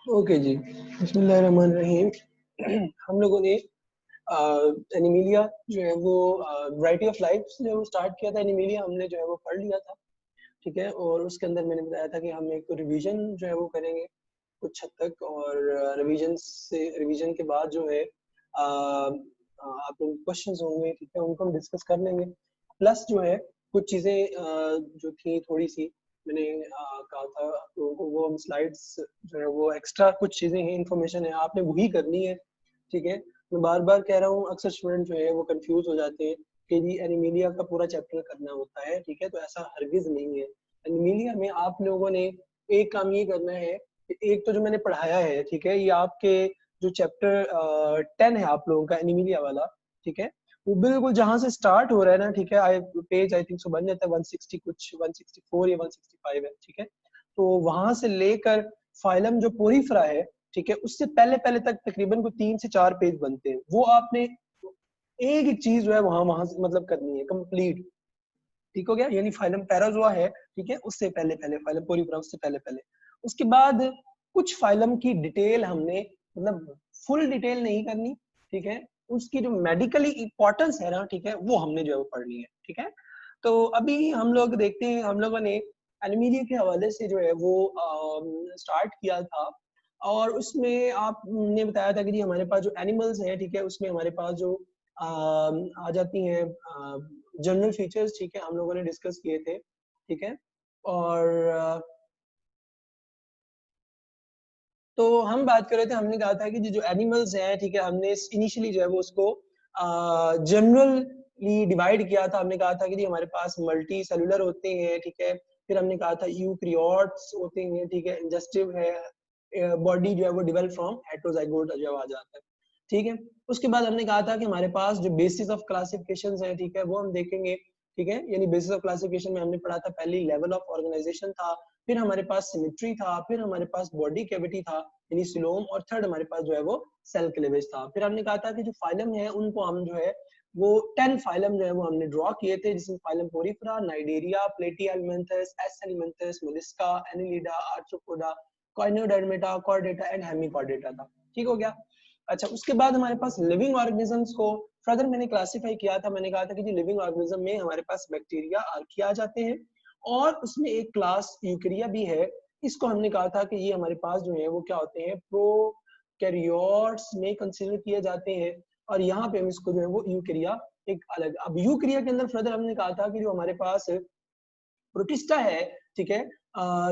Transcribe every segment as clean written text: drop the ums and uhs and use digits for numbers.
Okay जी, बिस्मिल्लाहिर्रहमानिर्रहीम। हम लोगों ने एनिमिलिया जो है वो वैरायटी ऑफ लाइफ जो है वो स्टार्ट किया था। एनिमिलिया हमने जो है वो पढ़ लिया था, ठीक है। और उसके अंदर मैंने बताया था कि हम एक रिवीजन जो है वो करेंगे कुछ हद तक, और रिवीजन के बाद जो है आप लोग क्वेश्चंस होंगे, ठीक है, उनको हम डिस्कस कर लेंगे। प्लस जो है कुछ चीज़ें जो थी थोड़ी सी मैंने कहा था आप लोगों को, वो हम स्लाइड्स जो है वो एक्स्ट्रा कुछ चीज़ें हैं, इन्फॉर्मेशन है, आपने वही करनी है, ठीक है। मैं बार बार कह रहा हूँ, अक्सर स्टूडेंट जो है वो कंफ्यूज हो जाते हैं कि जी एनिमिलिया का पूरा चैप्टर करना होता है, ठीक है। तो ऐसा हरगिज नहीं है। एनिमिलिया में आप लोगों ने एक काम ये करना है कि एक तो जो मैंने पढ़ाया है, ठीक है, ये आपके जो चैप्टर 10 है आप लोगों का एनिमिलिया वाला, ठीक है, वो बिल्कुल जहां से स्टार्ट हो रहा है ना, ठीक है, आई पेज आई थिंक सो बन जाता है 160 कुछ 164 या 165 है, ठीक है। तो वहां से लेकर फाइलम जो पोरीफेरा है, ठीक है, उससे पहले पहले तक तकरीबन को 3 से 4 पेज बनते हैं। वो आपने एक एक चीज जो है वहां वहां से मतलब करनी है कंप्लीट, ठीक हो गया। यानी फाइलम पैराजोआ है, ठीक है, उससे पहले पहले फाइलम पोरीफेरा, उससे पहले पहले। उसके बाद कुछ फाइलम की डिटेल हमने मतलब फुल डिटेल नहीं करनी, ठीक है, उसकी जो मेडिकली इंपॉर्टेंस है ना, ठीक है, वो हमने जो है वो पढ़नी है, ठीक है। तो अभी हम लोग देखते हैं, हम लोगों ने एनिमिलिया के हवाले से जो है वो स्टार्ट किया था। और उसमें आपने बताया था कि जी हमारे पास जो एनिमल्स हैं, ठीक है, उसमें हमारे पास जो आ जाती हैं जनरल फीचर्स, ठीक है, हम लोगों ने डिस्कस किए थे, ठीक है। और तो हम बात कर रहे थे, हमने कहा था कि जो एनिमल्स हैं, ठीक है, हमने इनिशियली जो है वो उसको जनरली डिवाइड किया था। हमने कहा था कि जी हमारे पास मल्टी सेलुलर होते हैं, ठीक है। फिर हमने कहा था यूकैरियोट्स होते हैं, ठीक है, इंजेस्टिव है, बॉडी जो है वो डिवेल्प फ्रॉम हेटेरोजाइगोट जो आ जाता है, ठीक है। उसके बाद हमने कहा था कि हमारे पास जो बेसिस ऑफ क्लासिफिकेशन है, ठीक है, वो हम देखेंगे, ठीक है। यानी बेसिस ऑफ क्लासिफिकेशन में हमने पढ़ा था पहले लेवल ऑफ ऑर्गेनाइजेशन था, फिर हमारे पास सिमेट्री था, फिर हमारे पास बॉडी कैविटी था यानी सिलोम, और थर्ड हमारे पास जो है वो सेल क्लीवेज था। फिर हमने कहा था कि जो फाइलम है उनको हम जो है वो 10 फाइलम जो है वो हमने ड्रॉ किए थे, जिसमें phylum porifera, cnidaria, platyhelminthes, aschelminthes, mollusca, annelida, arthropoda, echinodermata, chordata and hemichordata था, ठीक हो गया। अच्छा, उसके बाद हमारे पास लिविंग ऑर्गेनिजम्स को फर्दर मैंने क्लासिफाई किया था। मैंने कहा था कि जी लिविंग ऑर्गेनिज्म में हमारे पास बैक्टीरिया, आर्किया आ जाते हैं, और उसमें एक क्लास यूकैरिया भी है। इसको हमने कहा था कि ये हमारे पास जो है वो क्या होते हैं, प्रोकैरियोट्स में कंसीडर किए जाते हैं। और यहाँ पे हम इसको जो है वो यूकैरिया एक अलग, अब यूकैरिया के अंदर फर्दर हमने कहा था कि जो हमारे पास प्रोटिस्टा है, ठीक है,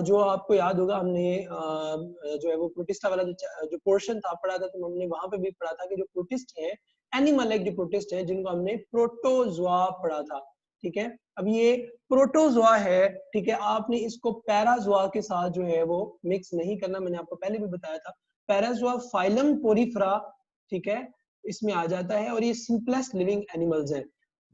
जो आपको याद होगा हमने जो है वो प्रोटिस्टा वाला जो पोर्शन था पढ़ा था, तो हमने वहां पे भी पढ़ा था कि जो प्रोटिस्ट है, एनिमल लाइक जो प्रोटिस्ट है, जिनको हमने प्रोटोजोआ पढ़ा था, ठीक है। अब ये प्रोटोजोआ है, ठीक है, आपने इसको पैराजोआ के साथ जो है वो मिक्स नहीं करना, मैंने आपको पहले भी बताया था। पैराजोआ फाइलम पोरीफेरा, ठीक है, इसमें आ जाता है, और ये सिंपलेस्ट लिविंग एनिमल्स है।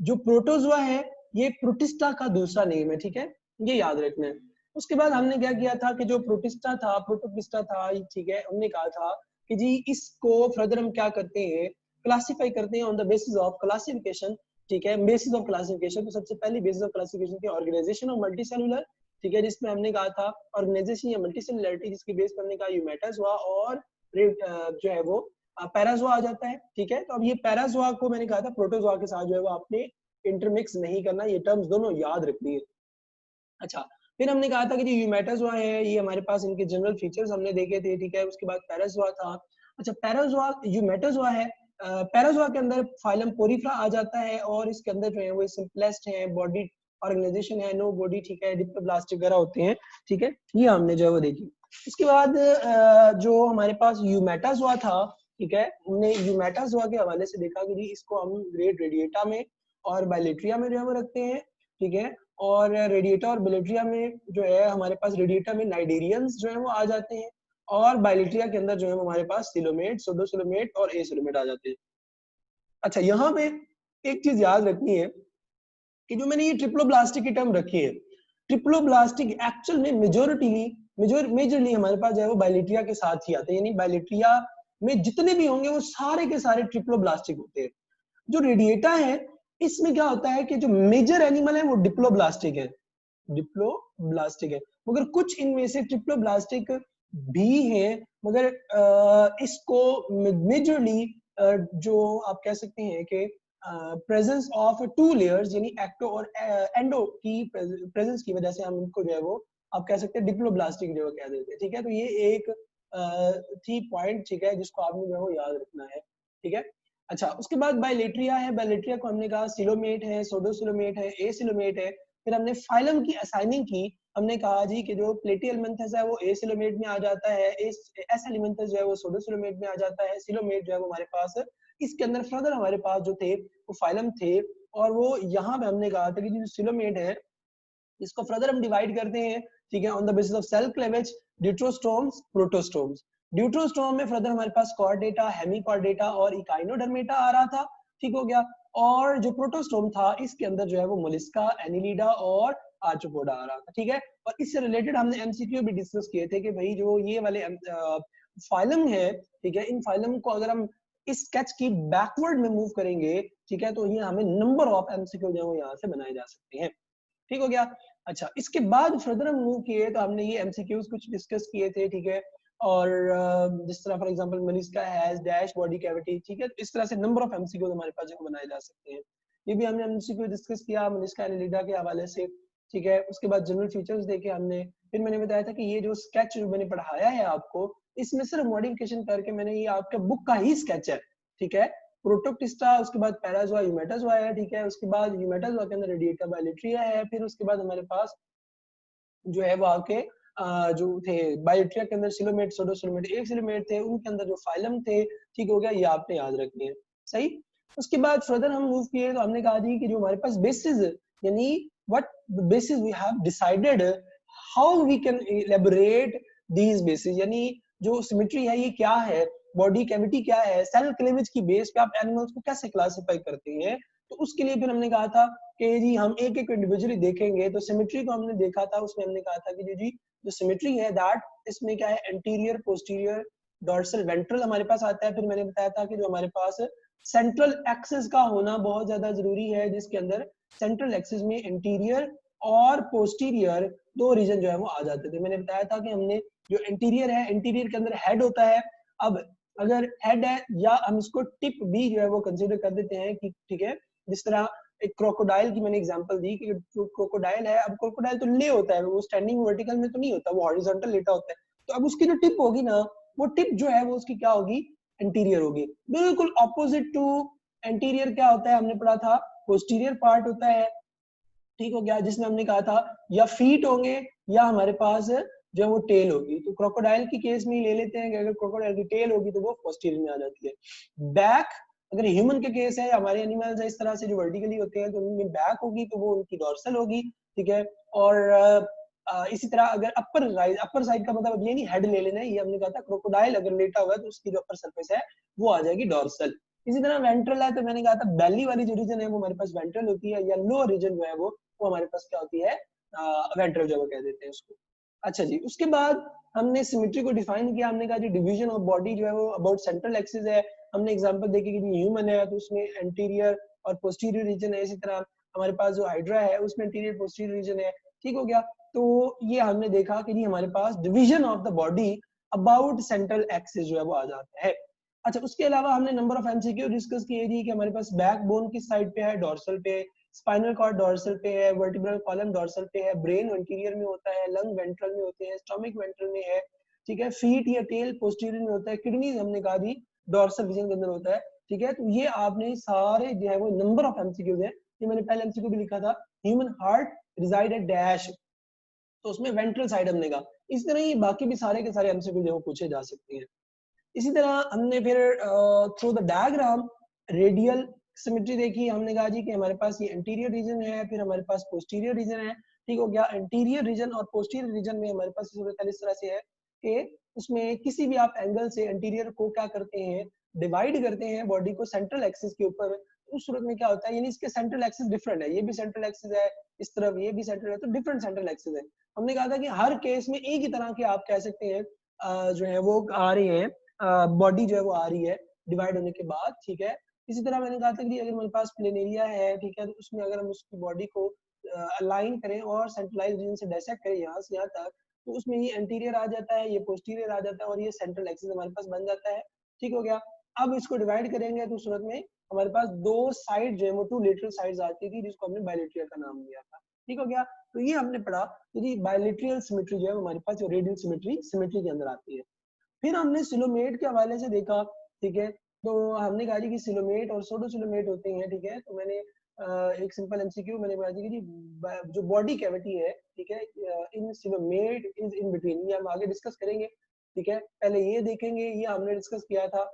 जो प्रोटोजोआ है ये प्रोटिस्टा का दूसरा नेम है, ठीक है, ये याद रखना है। उसके बाद हमने क्या किया था कि जो प्रोटिस्टा था, प्रोटोप्लिस्टा था, ठीक है, हमने कहा था कि जी इसको फर्दर हम क्या करते हैं, क्लासिफाई करते हैं on the basis of classification, ठीक है। बेसिस ऑफ क्लासिफिकेशन, तो सबसे पहली बेसिस ऑफ क्लासिफिकेशन की ऑर्गेनाइजेशन ऑफ मल्टीसेलुलर, ठीक है, जिसमें हमने कहा था ऑर्गेनाइजेशन या मल्टीसेलुलरिटी, जिसकी बेस पर हमने कहा यूमेटाजोआ और जो है वो पैराजोआ आ जाता है, ठीक है। तो अब ये पैराजोआ को मैंने कहा था प्रोटोजोआ के साथ जो है वो आपने इंटरमिक्स नहीं करना, ये टर्म्स दोनों याद रखनी है। अच्छा, फिर हमने कहा था कि जो यूमेटाजोआ है ये हमारे पास इनके जनरल फीचर्स हमने देखे थे, ठीक है। उसके बाद पैराजोआ था। अच्छा, पैराजोआ यूमेटाजोआ है, पैराजोआ के अंदर फाइलम पोरीफेरा आ जाता है, और इसके अंदर जो है वो सिंपलेस्ट है, बॉडी ऑर्गेनाइजेशन है, नो बॉडी, ठीक है, डिप्लोब्लास्ट वगैरह होते हैं, ठीक है, ये हमने जो है वो देखी। उसके बाद जो हमारे पास यूमेटाजोआ था, ठीक है, हमने यूमेटाजोआ के हवाले से देखा कि जी इसको हम ग्रेड रेडिएटा में और बाइलेट्रिया में जो है वो रखते हैं, ठीक है। और रेडिएटा और बिलेट्रिया में जो है हमारे पास, रेडिएटा में नाइडेरियंस जो है वो आ जाते हैं, और बाइलेट्रिया के अंदर जो है हमारे पास सिलोमेट, सोडोसिलोमेट और एसिलोमेट आ जाते हैं। अच्छा, यहाँ पे एक चीज याद रखनी है कि जो मैंने ये ट्रिप्लोब्लास्टिक की टर्म रखी है, ट्रिप्लोब्लास्टिक एक्चुअल में मेजरली हमारे पास जो है वो बाइलेट्रिया के साथ ही आते हैं, यानी बाइलेट्रिया में जितने भी होंगे वो सारे के सारे ट्रिप्लोब्लास्टिक होते हैं। जो रेडिएटा है इसमें क्या होता है कि जो मेजर एनिमल है वो डिप्लोब्लास्टिक है, डिप्लोब्लास्टिक है, मगर कुछ इनमें से ट्रिप्लोब्लास्टिक भी है, मगर इसको मेजरली जो आप कह सकते हैं कि प्रेजेंस ऑफ टू लेयर्स यानी एक्टो और एंडो की प्रेजेंस की वजह से हम इनको जो है वो आप कह सकते हैं डिप्लोब्लास्टिक जो कह देते हैं, ठीक है। तो ये एक थी पॉइंट, ठीक है, जिसको आपने जो है वो याद रखना है, ठीक है। अच्छा, उसके बाद बायलेट्रिया है। बायलेट्रिया को हमने कहा सिलोमेट है, सोडोसिलोमेट है, एसिलोमेट है। फिर हमने फाइलम की असाइनिंग की, हमने कहा जी कि जो प्लेटियलमेंथस है वो एसिलोमेट में आ जाता है, एस एलिमेंथस जो है वो सोडोसिलोमेट में आ जाता है, सिलोमेट जो है वो हमारे पास इसके अंदर फर्दर हमारे पास जो थे वो फाइलम थे। और वो यहाँ पे हमने कहा था कि जो सिलोमेट है इसको फर्दर हम डिवाइड करते हैं, ठीक है, on the basis of cell cleavage, deuterostomes, protostomes. Deuterostome में फर्दर हमारे पास कॉर्डेटा, हेमिकॉर्डेटा और इकाइनोडर्मेटा आ रहा था, ठीक हो गया। और जो प्रोटोस्टोम था इसके अंदर जो है वो मोलिस्का, एनिलिडा और आर्थ्रोपोडा आ रहा था, ठीक है। और इससे रिलेटेड हमने एमसीक्यू भी डिस्कस किए थे कि भाई जो ये वाले फाइलम है, ठीक है, इन फाइलम को अगर हम इस स्केच की बैकवर्ड में मूव करेंगे, ठीक है, तो ये हमें नंबर ऑफ एमसीक्यू जो है यहाँ से बनाए जा सकते हैं, ठीक हो गया। अच्छा, इसके बाद फर्दर हम मूव किए तो हमने ये एमसीक्यूज कुछ डिस्कस किए थे, ठीक है। और जिस तरह for example mollusca has dash body cavity, ठीक है, इस तरह से नंबर ऑफ एमसीक्यूज हमारे पास जो बनाए जा सकते हैं। ये भी हमने एमसीक्यू डिस्कस किया मलिस्का एनिलिडा के हवाले से, ठीक है। उसके बाद जनरल फीचर्स देखे हमने। फिर मैंने बताया था कि ये जो स्केच जो मैंने पढ़ाया है आपको, इसमें सिर्फ मॉडिफिकेशन करके मैंने ये आपके बुक का ही स्केच है, ठीक है। प्रोटोक्टिस्टा, उसके बाद पैराजोआ, यूमेटाजोआ है, ठीक है। उसके बाद यूमेटाजोआ के अंदर रेडिएटा बायलेट्रिया है। फिर उसके बाद हमारे पास जो है वो आके जो थे बायोट्रिया के अंदर सिलोमेट, सोडोसिलोमेट, एक सिलोमेट थे, उनके अंदर जो फाइलम थे, ठीक हो गया, ये आपने याद रखनी है, सही। उसके बाद फर्दर हम मूव किए तो हमने कहा जी कि जो हमारे पास बेसिस यानी what basis we have decided how we can elaborate these basis, यानी जो सिमेट्री है ये क्या है, बॉडी कैविटी क्या है, सेल क्लीवेज की बेस पे आप एनिमल्स को कैसे क्लासिफाई करते हैं। तो उसके लिए फिर हमने कहा था कि जी हम एक एक इंडिविजुअली देखेंगे। तो सिमेट्री को हमने देखा था, उसमें हमने कहा था कि जी जो सिमेट्री है दैट इसमें क्या है, एंटीरियर, पोस्टीरियर, डॉर्सल, वेंट्रल हमारे पास आता है। फिर मैंने बताया था कि जो हमारे पास सेंट्रल एक्सिस का होना बहुत ज्यादा जरूरी है, जिसके अंदर सेंट्रल एक्सिस में एंटीरियर और पोस्टीरियर दो रीजन जो है वो आ जाते थे। मैंने बताया था कि हमने जो एंटीरियर है, एंटीरियर के अंदर हेड होता है। अब अगर हेड है या हम इसको टिप भी जो है वो कंसीडर कर देते हैं कि ठीक है, जिस तरह एक क्रोकोडाइल की मैंने एग्जांपल दी कि जो क्रोकोडाइल है, अब क्रोकोडाइल तो ले होता है, वो स्टैंडिंग वर्टिकल में तो नहीं होता, वो हॉरिजॉन्टल लेटा होता है। तो अब उसकी जो टिप होगी ना, वो टिप जो है वो उसकी क्या होगी, एंटीरियर होगी। बिल्कुल ऑपोजिट टू एंटीरियर क्या होता है, हमने पढ़ा था पोस्टीरियर पार्ट होता है, ठीक हो गया, जिसमें हमने कहा था या फीट होंगे या हमारे पास जो वो टेल होगी। तो क्रोकोडाइल की केस में ले लेते हैं कि अगर क्रोकोडाइल की टेल होगी तो वो पोस्टीरियर में आ जाती है। बैक अगर ह्यूमन के केस है, हमारे एनिमल्स है इस तरह से जो वर्टिकली होते हैं, तो उनमें बैक होगी तो वो उनकी डॉर्सल होगी, ठीक है। और इसी तरह अगर अपर साइड का मतलब ये नहीं हेड ले लेना है, ये हमने कहा था क्रोकोडाइल अगर लेटा हुआ है तो उसकी जो अपर सरफेस है वो आ जाएगी डॉर्सल। इसी तरह वेंट्रल है, तो मैंने कहा था बेली वाली जो रीजन है वो हमारे पास वेंट्रल होती है, या लोअर रीजन जो है वो हमारे पास क्या होती है, वेंट्रल जो कह देते हैं उसको। अच्छा जी, उसके बाद हमने सिमेट्री को डिफाइन किया। हमने कहा जी डिवीजन ऑफ बॉडी जो है वो अबाउट सेंट्रल एक्सिस है। हमने एग्जांपल देखी कि ह्यूमन है तो उसमें एंटीरियर और पोस्टीरियर रीजन है। इसी तरह हमारे पास जो हाइड्रा है उसमें एंटीरियर पोस्टीरियर रीजन है, ठीक हो गया। तो ये हमने देखा कि जी हमारे पास division of the body about central axis जो है वो आ जाता है। अच्छा, उसके अलावा हमने नंबर ऑफ एमसीक्यू डिस्कस किए जी कि हमारे पास बैकबोन किस साइड पे है, डॉर्सल पे, स्पाइनल कॉर्ड डॉर्सल पे है, वर्टिब्रल कॉलम डॉर्सल पे है, ब्रेन इंटीरियर में होता है, लंग वेंट्रल में होते हैं, स्टमक वेंट्रल में है, ठीक है, फीट या टेल पोस्टीरियर में होता है, किडनीज हमने कहा जी डॉर्सल रीजन के अंदर होता है, ठीक है। तो ये आपने सारे जो है वो नंबर ऑफ एमसीक्यूज है। ये मैंने पहले एमसीक्यू भी लिखा था, human heart resides at dash, तो उसमें वेंट्रल साइड हमने कहा। इस तरह ही बाकी भी सारे के सारे एमसीक्यू जो है वो पूछे जा सकते हैं। इसी तरह हमने फिर through the diagram radial symmetry देखी। हमने कहा जी कि हमारे पास ये एंटीरियर रीजन है, फिर हमारे पास पोस्टीरियर रीजन है, ठीक हो गया। एंटीरियर रीजन और पोस्टीरियर रीजन में हमारे पास सूरत इस तरह से है कि उसमें किसी भी आप एंगल से एंटीरियर को क्या करते हैं, डिवाइड करते हैं बॉडी को सेंट्रल एक्सिस के ऊपर। उस सूरत में क्या होता है, यानी इसके सेंट्रल एक्सिस डिफरेंट है, ये भी सेंट्रल एक्सिस है, इस तरफ ये भी सेंट्रल है, तो डिफरेंट सेंट्रल एक्सिस है। हमने कहा था कि हर केस में एक ही तरह के आप कह सकते हैं जो है वो आ रही है, बॉडी जो है वो आ रही है डिवाइड होने के बाद, ठीक है। इसी तरह मैंने कहा था कि अगर मेरे पास प्लेन एरिया है, ठीक है, तो उसमें अगर हम उसकी बॉडी को अलाइन करें और सेंट्रलाइज रीजन से डायसेक्ट करें यहाँ से यहाँ तक, तो उसमें ये एंटीरियर आ जाता है, ये पोस्टीरियर आ जाता है और ये सेंट्रल एक्सिस हमारे पास बन जाता है। ठीक हो गया। अब इसको डिवाइड करेंगे तो सूरत में हमारे पास दो साइड जो है वो टू लेटरल साइड्स आती थी, जिसको हमने बायलेटरल का नाम दिया था। ठीक हो गया। तो ये हमने पढ़ा कि बायलेटरल सिमेट्री जो है हमारे पास रेडियल सिमेट्री के अंदर आती है। फिर हमने सिलोमेट के हवाले से देखा। ठीक है, तो हमने कहा कि सिलोमेट और सोडोसिलोमेट होते हैं। ठीक है, तो मैंने एक सिंपल एमसीक्यू मैंने बता दी कि जो बॉडी कैविटी है, ठीक है, इन सिलोमेट इज इन बिटवीन, ये हम आगे डिस्कस करेंगे। ठीक है, पहले ये देखेंगे, ये हमने डिस्कस किया था।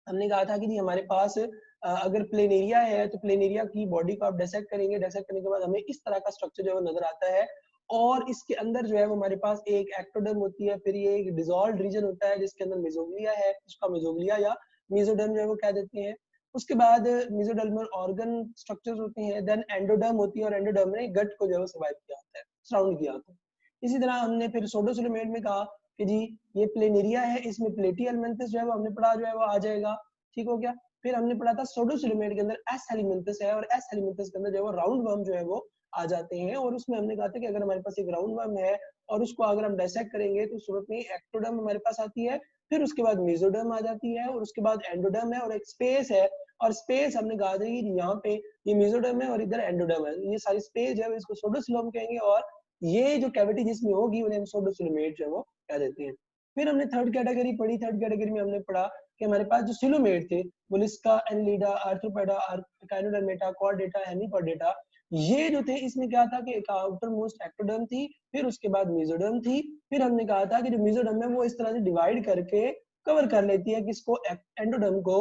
हमने कहा था कि हमारे पास अगर प्लेन एरिया है तो प्लेन एरिया की बॉडी को आप डिसेक्ट करेंगे, डिसेक्ट करने के बाद हमें इस तरह का स्ट्रक्चर जो है नजर आता है। और इसके अंदर जो है वो हमारे पास एक एक्टोडर्म होती है, फिर ये एक डिसॉल्व्ड रीजन होता है जिसके अंदर मेसोग्लिया है, उसका मेसोग्लिया या मेसोडर्म जो है वो कह देते हैं। उसके बाद मेसोडर्मल ऑर्गन स्ट्रक्चर्स होते हैं, देन एंडोडर्म होती है और एंडोडर्म ने गट को जो है सर्वाइव किया होता है, सराउंड किया होता है। इसी तरह हमने फिर सोडोसिलोमेट में कहा कि जी ये प्लेन एरिया है, इसमें प्लेटी एलिमेंटस जो है वो हमने पढ़ा जो है वो आ जाएगा। ठीक हो गया। फिर हमने पढ़ा था सोडोसिलोमेट के अंदर एस एलिमेंटस है और एस एलिमेंटस के अंदर जो है वो राउंड वर्म जो है वो आ जाते हैं। और उसमें हमने कहा था कि अगर हमारे पास एक राउंड वर्म है और उसको अगर हम डाइसेक्ट करेंगे तो सूरत में एक्टोडर्म हमारे पास आती है, फिर उसके बाद मेसोडर्म आ जाती है और उसके बाद एंडोडर्म है और एक स्पेस है। और स्पेस हमने कहा था कि यहाँ पे ये मेसोडर्म है और इधर एंडोडर्म है, ये सारी स्पेस जो है इसको सोडोसिलोम कहेंगे और ये जो कैविटी जिसमें होगी उन्हें हम सोडोसिलोमेट जो है वो कह देते हैं। फिर हमने थर्ड कैटेगरी पढ़ी। थर्ड कैटेगरी में हमने पढ़ा कि हमारे पास जो सिलोमेट थे, Mollusca, Annelida, arthropoda, काइनोडर्मेटा, Chordata, Hemichordata, ये जो थे इसमें क्या था कि एक आउटर मोस्ट एक्टोडर्म थी, फिर उसके बाद मेसोडर्म थी। फिर हमने कहा था कि जो मेसोडर्म है वो इस तरह से डिवाइड करके कवर कर लेती है किसको, एंडोडर्म को,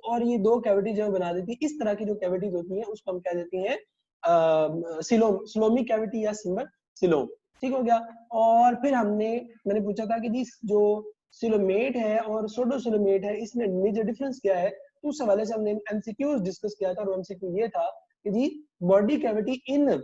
और ये दो कैविटी जो बना देती है। इस तरह की जो कैविटीज होती है उसको हम कह देते हैं सिलोम, सिलोमी कैविटी या सिलोम। ठीक हो गया। और फिर मैंने पूछा था कि जी जो सिलोमेट है और सोडोसिलोमेट है इसमें मेजर डिफरेंस क्या है, तो उस हवाले से हमने एमसीक्यूज डिस्कस किया था और एमसीक्यू ये था कि जी body cavity in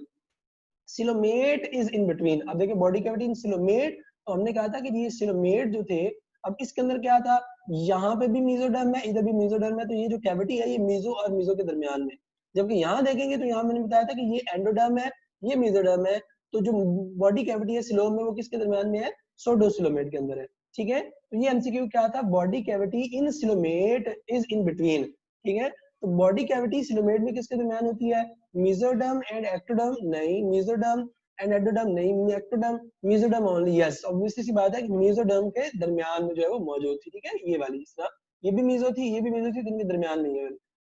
coelomate is in between. अब देखिए बॉडी कैविटी इन सिलोमेट, तो हमने कहा था कि ये सिलोमेट जो थे, अब इसके अंदर क्या था, यहाँ पे भी मेसोडर्म है, इधर भी मेसोडर्म है, तो ये जो कैविटी है ये मेसो और मेसो के दरमियान में। जबकि यहाँ देखेंगे तो यहाँ मैंने बताया था कि ये एंडोडर्म है, ये मेसोडर्म है, तो जो बॉडी कैविटी है सिलोम में वो किसके दरमियान में है, सोडोसिलोमेट के अंदर है। ठीक है, तो ये एमसीक्यू क्या था, body cavity in coelomate is in between. ठीक है, तो बॉडी कैविटी सिलोमेट में किसके दरमियान होती है, मेसोडर्म एंड एक्टोडर्म नहीं, मेसोडर्म एंड एंडोडर्म नहीं, ectoderm mesoderm only. Yes, obviously C बात है कि मेसोडर्म के दरमियान में जो है वो मौजूद थी। ठीक है, ये वाली इस तरह ये भी मेसो थी, ये भी मेसो थी, इनके दरमियान में है।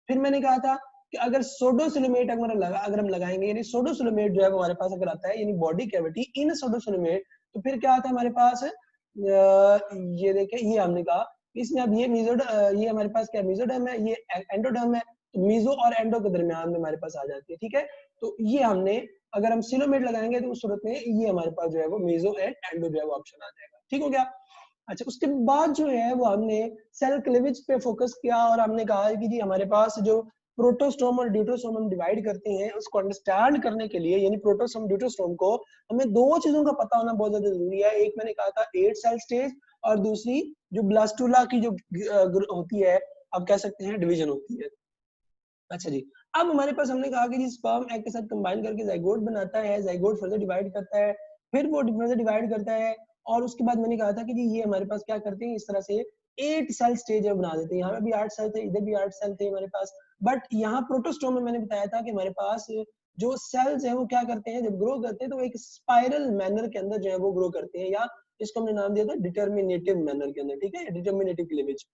फिर मैंने कहा था कि अगर सोडोसिलोमेट अगर हम लगाएंगे, यानी सोडोसिलोमेट जो है हमारे पास अगर आता है, यानी बॉडी कैविटी इन सोडोसिलोमेट, तो फिर क्या आता है हमारे पास, ये देखें, ये हमने कहा इसमें अब ये हमारे पास क्या मेसोडर्म है, ये एंडोडर्म है, तो मेसो और एंडो के दरमियान में हमारे पास आ जाती है। ठीक है, तो ये हमने अगर हम सिलोमेट लगाएंगे तो उस सूरत में ये हमारे पास जो है वो मेसो एंड एंडो जो है वो ऑप्शन आ जाएगा। ठीक हो गया। अच्छा, उसके बाद जो है वो हमने सेल क्लीवेज पे फोकस किया और हमने कहा कि जी हमारे पास जो प्रोटोस्टोम और ड्यूटोस्टोम हम डिवाइड करते हैं, उसको अंडरस्टैंड करने के लिए, यानी प्रोटोस्टोम ड्यूटोस्टोम को, हमें दो चीजों का पता होना बहुत ज्यादा जरूरी है। एक मैंने कहा था 8 सेल स्टेज, और दूसरी जो ब्लास्टुला की जो होती है, आप कह सकते हैं डिवीजन होती है। अच्छा जी, अब हमारे पास हमने कहा कि जी स्पर्म एग के साथ कंबाइन करके जाइगोट बनाता है, जाइगोट फर्दर डिवाइड करता है, फिर वो फर्दर डिवाइड करता है, और उसके बाद मैंने कहा था कि जी ये हमारे पास क्या करते हैं, इस तरह से 8 सेल स्टेज बना देते हैं। यहाँ पे भी 8 सेल थे, इधर भी 8 सेल थे हमारे पास। बट यहाँ प्रोटोस्टोम में मैंने बताया था कि हमारे पास जो सेल्स है वो क्या करते हैं, जब ग्रो करते हैं तो एक स्पाइरल मैनर के अंदर जो है वो ग्रो करते हैं, या इसको हमने नाम दिया था डिटर्मिनेटिव मैनर के अंदर। ठीक है, डिटर्मिनेटिव क्लीवेज।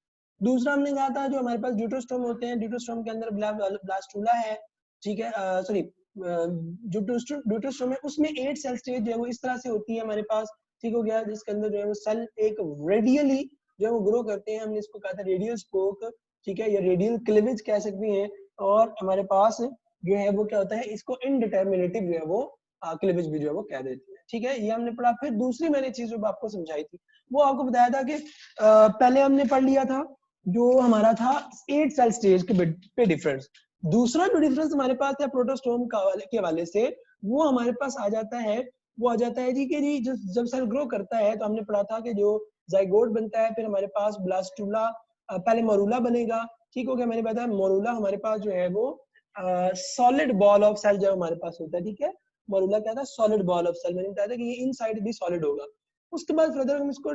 दूसरा हमने कहा था जो हमारे पास ड्यूटोस्टोम होते हैं, ड्यूटोस्टोम के अंदर ब्लास्टुला है। ठीक है, सॉरी, जो ड्यूटोस्टोम है उसमें 8 सेल स्टेज जो है वो इस तरह से होती है हमारे पास। ठीक हो गया, जिसके अंदर जो है वो सेल एक रेडियली जो है वो ग्रो करते हैं, हमने इसको कहा था रेडियल स्पोक। ठीक है, या रेडियल क्लीवेज कह सकते हैं। और हमारे पास जो है वो क्या होता है, इसको इनडिटर्मिनेटिव जो है वो क्लीवेज भी जो है वो कह देते हैं। ठीक है, ये हमने पढ़ा। फिर दूसरी मैंने चीज जो आपको समझाई थी वो आपको बताया था कि पहले हमने पढ़ लिया था जो हमारा था 8 सेल स्टेज पे डिफरेंस। दूसरा जो डिफरेंस हमारे पास है प्रोटोस्टोम के हवाले से, वो हमारे पास आ जाता है, वो आ जाता है जी कि जी जब सेल ग्रो करता है तो हमने पढ़ा था कि जो जाइगोट बनता है, फिर हमारे पास ब्लास्टुला, पहले मोरूला बनेगा। ठीक हो गया, मैंने बताया मोरूला हमारे पास जो है वो सॉलिड बॉल ऑफ सेल जो हमारे पास होता है। ठीक है, मोरूला क्या था, सॉलिड बॉल ऑफ सेल। मैंने बताया था कि ये इनसाइड भी सॉलिड होगा। उसके बाद फर्दर हम इसको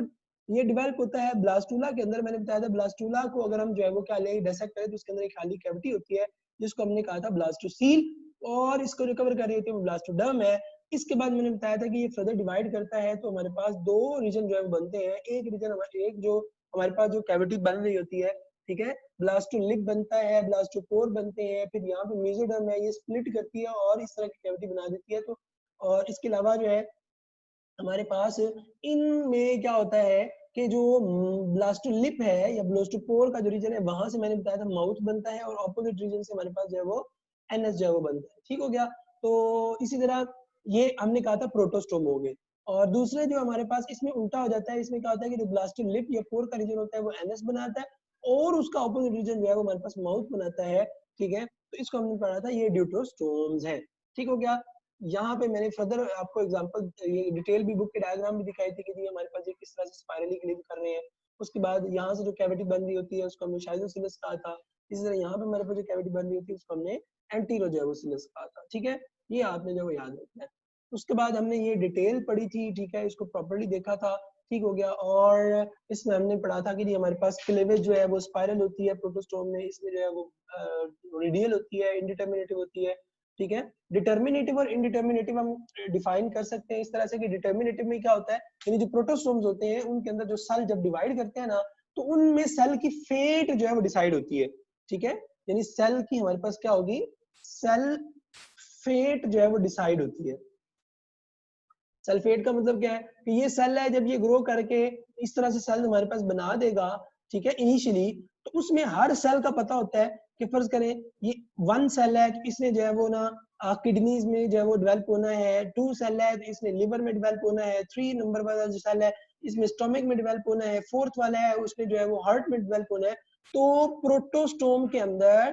ये डेवलप होता है ब्लास्टूला के अंदर। मैंने बताया था ब्लास्टूला को अगर हम जो है वो क्या ले डिसेक्ट करें तो उसके अंदर एक खाली कैविटी होती है जिसको हमने कहा था ब्लास्टोसील, और इसको जो कवर कर रही होती है वो ब्लास्टोडर्म है। इसके बाद मैंने बताया था कि ये फर्दर डिवाइड करता है तो हमारे पास दो रीजन जो है वो बनते हैं। एक रीजन एक जो हमारे पास जो कैविटी बन रही होती है, ठीक है, ब्लास्टोलिप बनता है, ब्लास्टोपोर बनते हैं, फिर यहाँ पे मेसोडर्म है, ये स्प्लिट करती है और इस तरह की कैविटी बना देती है। तो और इसके अलावा जो है हमारे पास इनमें क्या होता है कि जो ब्लास्टोलिप है या ब्लास्टोपोर का जो रीजन है वहां से मैंने बताया था माउथ बनता है और ऑपोजिट रीजन से हमारे पास जो है वो एनएस जो है वो बनता है। ठीक हो गया। तो इसी तरह ये हमने कहा था प्रोटोस्टोम हो गए। और दूसरे जो हमारे पास इसमें उल्टा हो जाता है, इसमें क्या होता है कि जो ब्लास्टोलिप या पोर का रीजन होता है वो एनएस बनाता है और उसका ऑपोजिट रीजन जो है वो हमारे पास माउथ बनाता है। ठीक है, तो इसको हमने पढ़ा था, ये ड्यूट्रोस्टोम्स है। ठीक हो गया। यहाँ पे मैंने फर्दर आपको एग्जांपल ये डिटेल भी बुक के डायग्राम भी दिखाई थी कि जी हमारे पास ये किस तरह से स्पाइरली लिव कर रहे हैं। उसके बाद यहाँ से जो कैविटी बन रही होती है उसको हमने शाइजोसिलस कहा था। इसी तरह यहाँ पे हमारे पास जो कैविटी बन रही होती है उसको हमने एंटीरोजोसिलस कहा था। ठीक है, ये आपने जो याद रखना है। उसके बाद हमने ये डिटेल पढ़ी थी, ठीक है, इसको प्रॉपर्ली देखा था। ठीक हो गया। और इसमें हमने पढ़ा था कि हमारे पास क्लीवेज जो है वो स्पाइरल होती है प्रोटोस्टोम में, इसमें जो है वो रेडियल होती है, इंडिटरमिनेटिव होती है। ठीक है, डिटर्मिनेटिव और इनडिटर्मिनेटिव हम डिफाइन कर सकते हैं इस तरह से कि डिटर्मिनेटिव में क्या होता है, यानी जो प्रोटोस्टोम्स होते हैं उनके अंदर जो सेल जब डिवाइड करते हैं ना तो उनमें सेल की फेट जो है वो डिसाइड होती है। ठीक है, यानी सेल की हमारे पास क्या होगी, सेल फेट जो है वो डिसाइड होती है। सल्फेट का मतलब क्या है कि ये सेल है जब ये ग्रो करके इस तरह से सेल हमारे पास बना देगा, ठीक है, इनिशियली, तो उसमें हर सेल का पता होता है कि फर्ज करें ये वन सेल है तो इसने जो है वो ना किडनीज में जो है वो डेवलप होना है, टू सेल है तो इसने लिवर में डेवलप होना है, थ्री नंबर वाला जो सेल है इसमें स्टोमक में डेवलप होना है, फोर्थ वाला है उसने जो है वो हार्ट में डेवलप होना है। तो प्रोटोस्टोम के अंदर,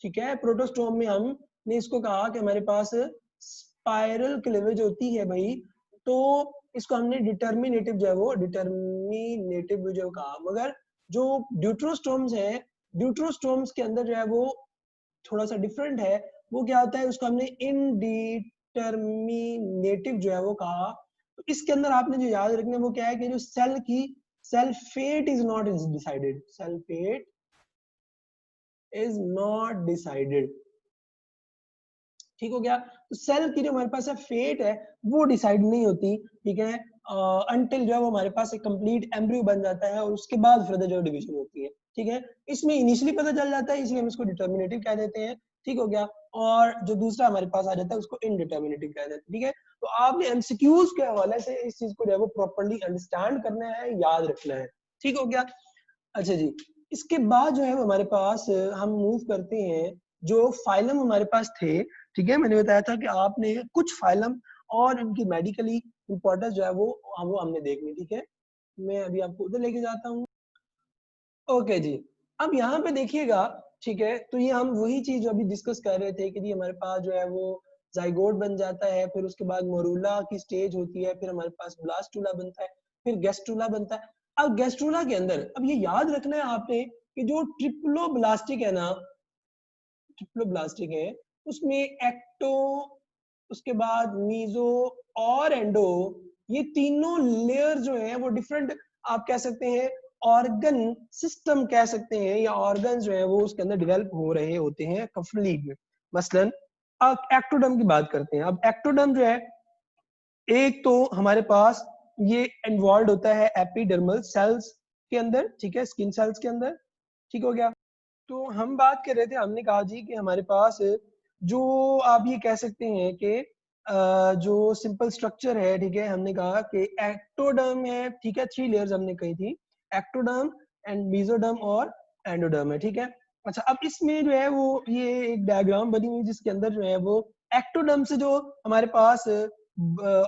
ठीक है, प्रोटोस्टोम में हमने इसको कहा कि हमारे पास स्पाइरल क्लीवेज होती है भाई, तो इसको हमने डिटर्मिनेटिव जो है वो डिटर्मिनेटिव जो कहा। मगर जो ड्यूट्रोस्टोम्स है, ड्यूट्रोस्टोम्स के अंदर जो है वो थोड़ा सा डिफरेंट है। वो क्या होता है, उसको हमने इनडिटर्मिनेटिव जो है वो कहा। तो इसके अंदर आपने जो याद रखना है वो क्या है कि जो सेल की cell fate is not decided, cell fate is not decided. ठीक हो गया। तो सेल की जो हमारे पास है फेट है वो डिसाइड नहीं होती, ठीक है, अनटिल जो है वो हमारे पास एक कंप्लीट एम्ब्रियो बन जाता है और उसके बाद फिर जो डिवीजन होती है। ठीक है, इसमें इनिशियली पता चल जाता है इसलिए हम इसको डिटर्मिनेटिव कह देते हैं। ठीक हो गया। और जो दूसरा हमारे पास आ जाता है उसको इनडिटर्मिनेटिव कह देते हैं। ठीक है, तो आपने एमसीक्यूज के हवाले से इस चीज को जो है वो प्रॉपर्ली अंडरस्टैंड करना है, याद रखना है। ठीक हो गया। अच्छा जी, इसके बाद जो है हमारे पास हम मूव करते हैं जो फाइलम हमारे पास थे। ठीक है, मैंने बताया था कि आपने कुछ फाइलम और इनकी मेडिकली इंपॉर्टेंस जो है वो हमने देखनी। ठीक है, मैं अभी आपको उधर लेके जाता हूँ। ओके जी, अब यहाँ पे देखिएगा, ठीक है, तो ये हम वही चीज अभी डिस्कस कर रहे थे कि जी हमारे पास जो है वो जाइगोट बन जाता है, फिर उसके बाद मोरूला की स्टेज होती है, फिर हमारे पास ब्लास्टूला बनता है, फिर गेस्ट्रूला बनता है। अब गेस्ट्रूला के अंदर अब ये याद रखना है आपने कि जो ट्रिप्लोब्लास्टिक है ना, ट्रिप्लोब्लास्टिक है उसमें एक्टो, उसके बाद मीजो और एंडो, ये तीनों लेयर जो है वो डिफरेंट आप कह सकते हैं ऑर्गन सिस्टम कह सकते हैं, या ऑर्गन जो है वो उसके अंदर डेवलप हो रहे होते हैं कफलीग में। मसलन अब एक्टोडर्म की बात करते हैं। अब एक्टोडर्म जो है एक तो हमारे पास ये इन्वॉल्व होता है एपिडर्मल सेल्स के अंदर, ठीक है, स्किन सेल्स के अंदर। ठीक हो गया। तो हम बात कर रहे थे, हमने कहा जी कि हमारे पास जो आप ये कह सकते हैं कि जो सिंपल स्ट्रक्चर है, ठीक है, हमने कहा कि एक्टोडर्म है, ठीक है, थ्री लेयर्स हमने कही थी, एक्टोडर्म एंड मेसोडर्म और एंडोडर्म है। ठीक है, अच्छा, अब इसमें जो है वो ये एक डायग्राम बनी हुई जिसके अंदर जो है वो एक्टोडर्म से जो हमारे पास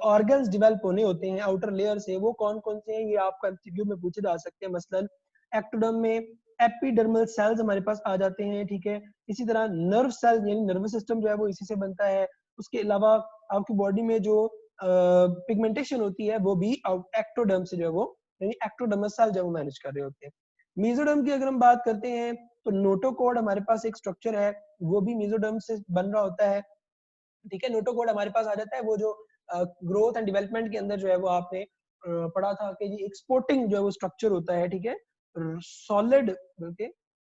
ऑर्गन्स डेवलप होने होते हैं आउटर लेयर से, वो कौन कौन से हैं ये आपका एमसीक्यू में पूछे जा सकते हैं। मसलन एक्टोडर्म में एपिडर्मल सेल्स हमारे पास आ जाते हैं। ठीक है, इसी तरह नर्व सेल यानी नर्वस सिस्टम जो है वो इसी से बनता है। उसके अलावा आपकी बॉडी में जो पिगमेंटेशन होती है वो भी एक्टोडर्म से जो है वो यानी एक्टोडर्मल सेल जो मैनेज कर रहे होते हैं। मेसोडर्म की अगर हम बात करते हैं तो नोटोकॉर्ड हमारे पास एक स्ट्रक्चर है, वो भी मेसोडर्म से बन रहा होता है। ठीक है, नोटोकॉर्ड हमारे पास आ जाता है, वो जो ग्रोथ एंड डेवलपमेंट के अंदर जो है वो आपने पढ़ा था कि जी एक्सपोर्टिंग जो है वो स्ट्रक्चर होता है, ठीक है, solid, okay,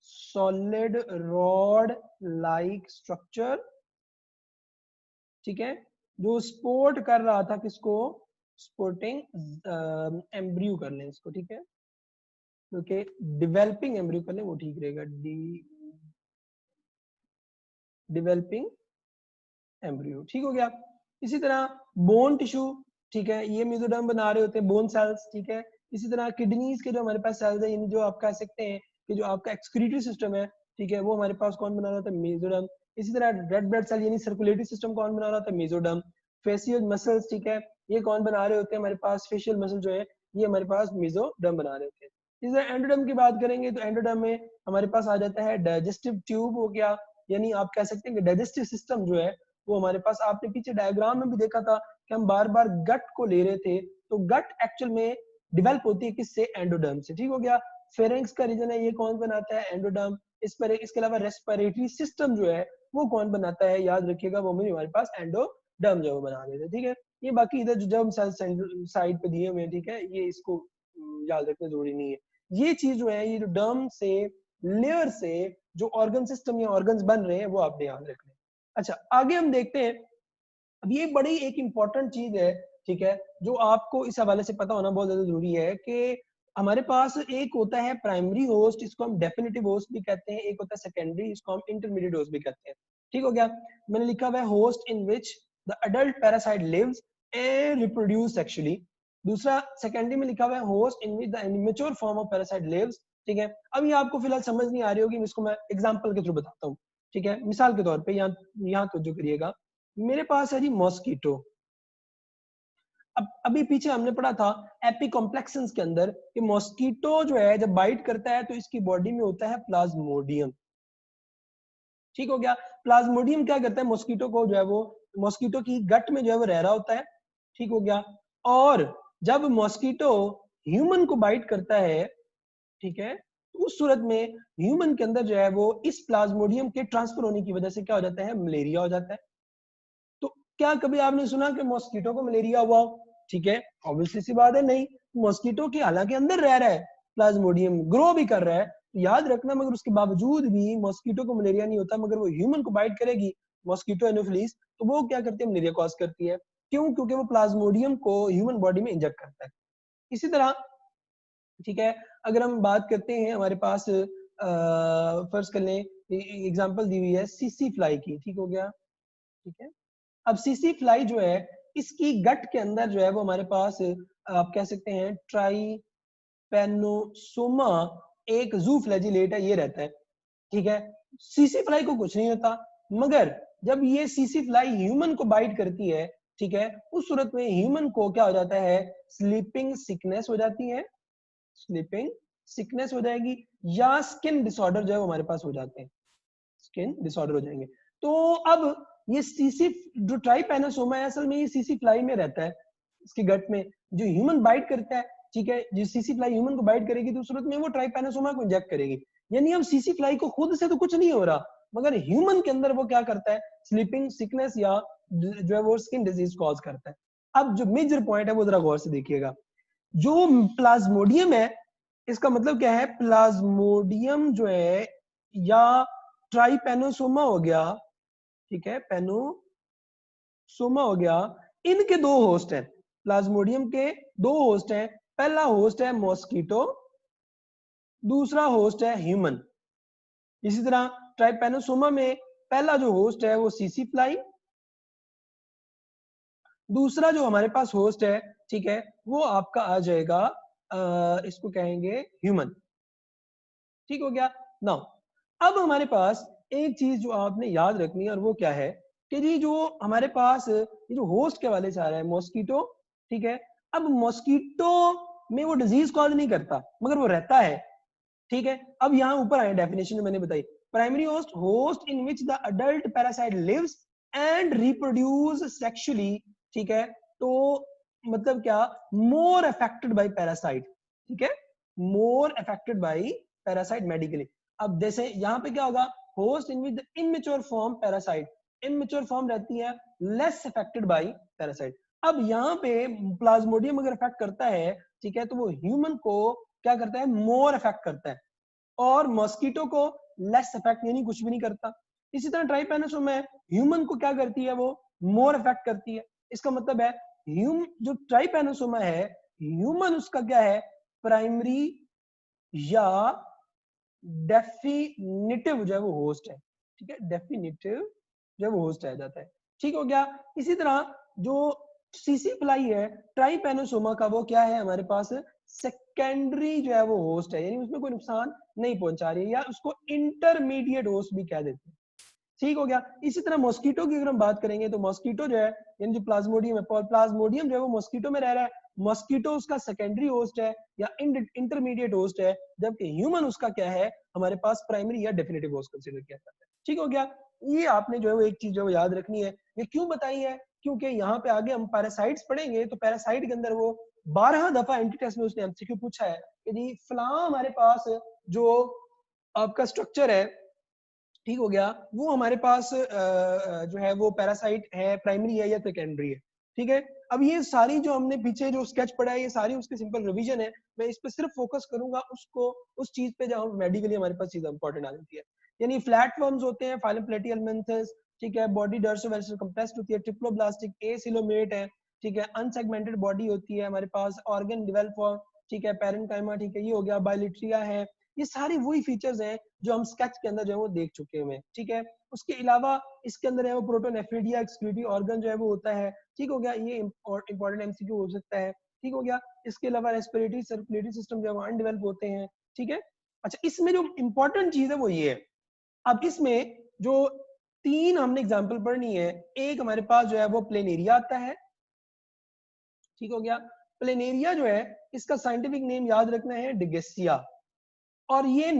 solid rod like structure, ठीक है, जो स्पोर्ट कर रहा था किसको, स्पोर्टिंग एम्ब्रियो कर लें इसको, ठीक है, ओके, डेवलपिंग एम्ब्रियो कर लें वो ठीक रहेगा, डेवलपिंग एम्ब्रियो, ठीक हो गया। इसी तरह बोन टिश्यू, ठीक है, ये मेसोडर्म बना रहे होते हैं बोन सेल्स, ठीक है। इसी तरह किडनीज के जो हमारे पास सेल्स है, यानी जो आप कह सकते हैं कि जो आपका एक्सक्रीटरी सिस्टम है, ठीक है, वो हमारे पास कौन बना रहा होता है, मेसोडर्म। इसी तरह रेड ब्लड सेल यानी सर्कुलेटरी सिस्टम कौन बना रहा होता है, मेसोडर्म। फेशियल मसल्स, ठीक है, ये कौन बना रहे होते हैं हमारे पास, फेशियल मसल जो है ये हमारे पास मेसोडर्म बना रहे होते हैं। इसी तरह एंडोडर्म की बात करेंगे तो एंडोडर्म में हमारे पास आ जाता है डाइजेस्टिव ट्यूब हो गया, यानी आप कह सकते हैं कि डाइजेस्टिव सिस्टम जो है वो हमारे पास, आपने पीछे डायग्राम में भी देखा था कि हम बार बार गट को ले रहे थे, तो गट एक्चुअल में डेवलप होती है किससे, एंडोडर्म से, ठीक हो गया। फेरेंक्स का रीजन है, ये कौन बनाता है, एंडोडर्म। इसके अलावा रेस्पिरेटरी सिस्टम जो है वो कौन बनाता है, याद रखिएगा वो भी हमारे पास एंडोडर्म जो बना देते हैं, ठीक है। ये बाकी इधर जो जर्म सेल साइड पे दिए हुए हैं, ठीक है, ये इसको याद रखना जरूरी नहीं है। ये चीज जो है, ये जो डर्म से लेयर से जो ऑर्गन सिस्टम या ऑर्गन्स बन रहे हैं वो आपने याद रखने। अच्छा, आगे हम देखते हैं। अब ये बड़ी एक इंपॉर्टेंट चीज है, ठीक है, जो आपको इस हवाले से पता होना बहुत ज्यादा जरूरी है कि हमारे पास एक होता है प्राइमरी होस्ट, इसको हम डेफिनेटिव होस्ट भी कहते हैं, एक होता है सेकेंडरी, इसको हम इंटरमीडिएट होस्ट भी कहते हैं, ठीक हो गया। मैंने लिखा हुआ है host in which the adult parasite lives and reproduce sexually. दूसरा सेकेंडरी में लिखा हुआ है host in which the immature form of parasite lives, ठीक है। अब ये आपको फिलहाल समझ नहीं आ रही होगी, इसको मैं एग्जांपल के थ्रू बताता हूँ, ठीक है। मिसाल के तौर पे यहाँ तो जो करिएगा, मेरे पास है जी मॉस्कीटो। अब अभी पीछे हमने पढ़ा था एपिकॉम्प्लेक्सेंस के अंदर कि मॉस्कीटो जो है जब बाइट करता है तो इसकी बॉडी में होता है प्लाज्मोडियम, ठीक हो गया। प्लाज्मोडियम क्या करता है, मॉस्कीटो को जो है वो, मॉस्कीटो की गट में जो है वो रह रहा होता है, ठीक हो गया। और जब मॉस्कीटो ह्यूमन को बाइट करता है, ठीक है, तो उस सूरत में ह्यूमन के अंदर जो है वो इस प्लाज्मोडियम के ट्रांसफर होने की वजह से क्या हो जाता है, मलेरिया हो जाता है। तो क्या कभी आपने सुना कि मॉस्कीटो को मलेरिया हुआ हो, ठीक है, ऑब्वियसली सी बात है नहीं। मॉस्कीटो की हालांकि अंदर रह रहा है, प्लाज्मोडियम ग्रो भी कर रहा है, तो याद रखना, मगर उसके बावजूद भी मॉस्कीटो को मलेरिया नहीं होता, मगर वो ह्यूमन को बाइट करेगी, मॉस्कीटो एनोफिलीज, तो वो क्या करती है, मलेरिया कॉज करती है। क्यों? क्योंकि वो प्लाज्मोडियम को ह्यूमन बॉडी में इंजेक्ट करता है। इसी तरह, ठीक है, अगर हम बात करते हैं हमारे पास फर्ज कर लें, एग्जांपल दी हुई है सीसी फ्लाई की, ठीक हो गया, ठीक है। अब सीसी फ्लाई जो है इसकी गट के अंदर जो है वो हमारे पास आप कह सकते हैं ट्राइपेनोसोमा, एक जू फ्लैजिलेट है, ये रहता है, ठीक है। सीसी फ्लाई को कुछ नहीं होता, मगर जब ये सीसी फ्लाई ह्यूमन को बाइट करती है, ठीक है, उस सूरत में ह्यूमन को क्या हो जाता है, स्लीपिंग सिकनेस हो जाती है, स्लीपिंग सिकनेस हो जाएगी, या स्किन डिसऑर्डर जो है वो हमारे पास हो जाते हैं, स्किन डिसऑर्डर हो जाएंगे। तो अब ये सीसी जो ट्राइपैनोसोमा है, असल में ये सीसी फ्लाई में रहता है, इसके गट में जो ह्यूमन बाइट करता है, ठीक है, जो सीसी फ्लाई ह्यूमन को बाइट करेगी तो सूरत में वो ट्राइपैनोसोमा को इंजेक्ट करेगी। यानी अब सीसी फ्लाई को खुद से तो कुछ नहीं हो रहा, मगर ह्यूमन के अंदर वो क्या करता है, स्लीपिंग सिकनेस या जो है वो स्किन डिजीज कॉज करता है। अब जो मेजर पॉइंट है वो जरा गौर से देखिएगा, जो प्लाज्मोडियम है, इसका मतलब क्या है, प्लाज्मोडियम जो है या ट्राइपेनोसोमा हो गया, ठीक है, पेनोसोमा हो गया, इनके दो होस्ट हैं, प्लाज्मोडियम के दो होस्ट हैं। पहला होस्ट है मॉस्कीटो, दूसरा होस्ट है ह्यूमन। इसी तरह ट्राइपेनोसोमा में पहला जो होस्ट है वो सीसी फ्लाई, दूसरा जो हमारे पास होस्ट है, ठीक है, वो आपका आ जाएगा इसको कहेंगे ह्यूमन, ठीक हो गया। नाउ अब हमारे पास एक चीज जो आपने याद रखनी है, और वो क्या है कि जी जो हमारे पास ये जो होस्ट के वाले से आ रहा है मॉस्कीटो, ठीक है, अब मॉस्कीटो में वो डिजीज कॉज नहीं करता, मगर वो रहता है, ठीक है। अब यहाँ ऊपर आए डेफिनेशन जो मैंने बताई, primary host, host in which the adult parasite lives and reproduce sexually, ठीक है। तो मतलब क्या, मोर अफेक्टेड बाय पैरासाइट, ठीक है, मोर अफेक्टेड बाय पैरासाइट मेडिकली। अब जैसे यहाँ पे क्या होगा, host in which the immature form parasite, immature form रहती है लेस अफेक्टेड बाय पैरासाइट। अब यहाँ पे प्लाज्मोडियम अगर इफेक्ट करता है, ठीक है, तो वो ह्यूमन को क्या करता है, मोर इफेक्ट करता है, और मॉस्किटो को लेस इफेक्ट, यानी कुछ भी नहीं करता। इसी तरह ट्राइपैनोसोमा है, ह्यूमन को क्या करती है, वो मोर इफेक्ट करती है। इसका मतलब है जो ट्राइपैनोसोमा है, ह्यूमन उसका क्या है, प्राइमरी या डेफिनिटिव जो है वो होस्ट है, ठीक है, डेफिनिटिव जो है वो होस्ट रह जाता है, ठीक हो गया। इसी तरह जो सीसी फ्लाई है ट्राइपैनोसोमा का, वो क्या है हमारे पास, सेकेंडरी जो है वो होस्ट है, यानी उसमें कोई नुकसान नहीं पहुंचा रही है, या उसको इंटरमीडिएट होस्ट भी कह देते हैं, ठीक हो गया। इसी तरह मॉस्किटो की अगर हम बात करेंगे, तो मॉस्किटो जो है, यानी जो प्लाज्मोडियम है, प्लाज्मोडियम जो है वो मॉस्किटो में रह रहा है, मॉस्किटो उसका सेकेंडरी होस्ट है या इंटरमीडिएट होस्ट है, जबकि ह्यूमन उसका क्या है, हमारे पास प्राइमरी या डेफिनेटिव होस्ट कंसीडर किया जाता है, ठीक हो गया। ये आपने जो है वो एक चीज जो याद रखनी है। ये क्यों बताई है, क्योंकि यहाँ पे आगे हम पैरासाइट्स पढ़ेंगे, तो पैरासाइट के अंदर वो 12 दफा एंटी टेस्ट में उसने एमसीक्यू पूछा है, यदि फला हमारे पास जो आपका स्ट्रक्चर है, ठीक हो गया, वो हमारे पास जो है वो पैरासाइट है, प्राइमरी है या सेकेंडरी है, ठीक है। अब ये सारी जो हमने पीछे जो स्केच पढ़ा है, ये सारी उसकी सिंपल रिवीजन है, मैं इस पे सिर्फ फोकस करूंगा उसको, उस चीज पे जहां मेडिकली हमारे पास चीज इंपॉर्टेंट आ जाती है। यानी फ्लैट वर्म्स होते हैं, फाइलम प्लेटिहेल्मिन्थस, ठीक है, बॉडी डर्सोवेंट्रल कंप्रेस्ड होती है, ट्रिप्लोब्लास्टिक, एसिलोमेट है, ठीक है, अनसेगमेंटेड बॉडी होती है हमारे पास, ऑर्गन डेवलप फॉर्म, ठीक है, पैरेन्काइमा, ठीक है, ये हो गया, बायोलिट्रिया है। ये सारी वही फीचर्स हैं जो हम स्केच के अंदर जो है वो देख चुके हैं, ठीक है। उसके अलावा इसके अंदर है वो प्रोटोनेफ्रिडिया एक्सक्रीटरी ऑर्गन जो है वो होता है, ठीक हो गया, ये इंपॉर्टेंट एमसीक्यू हो सकता है, ठीक हो गया। इसके अलावा रेस्पिरेटरी सर्कुलेटरी सिस्टम जो है वो अनडेवलप होते हैं, ठीक है। अच्छा, इसमें जो इंपॉर्टेंट चीज है वो ये है, अब इसमें जो 3 हमने एग्जाम्पल पढ़नी है, एक हमारे पास जो है वो प्लेनेरिया आता है, ठीक हो गया। प्लेनेरिया जो है, इसका साइंटिफिक नेम याद रखना है डिगेसिया, और ये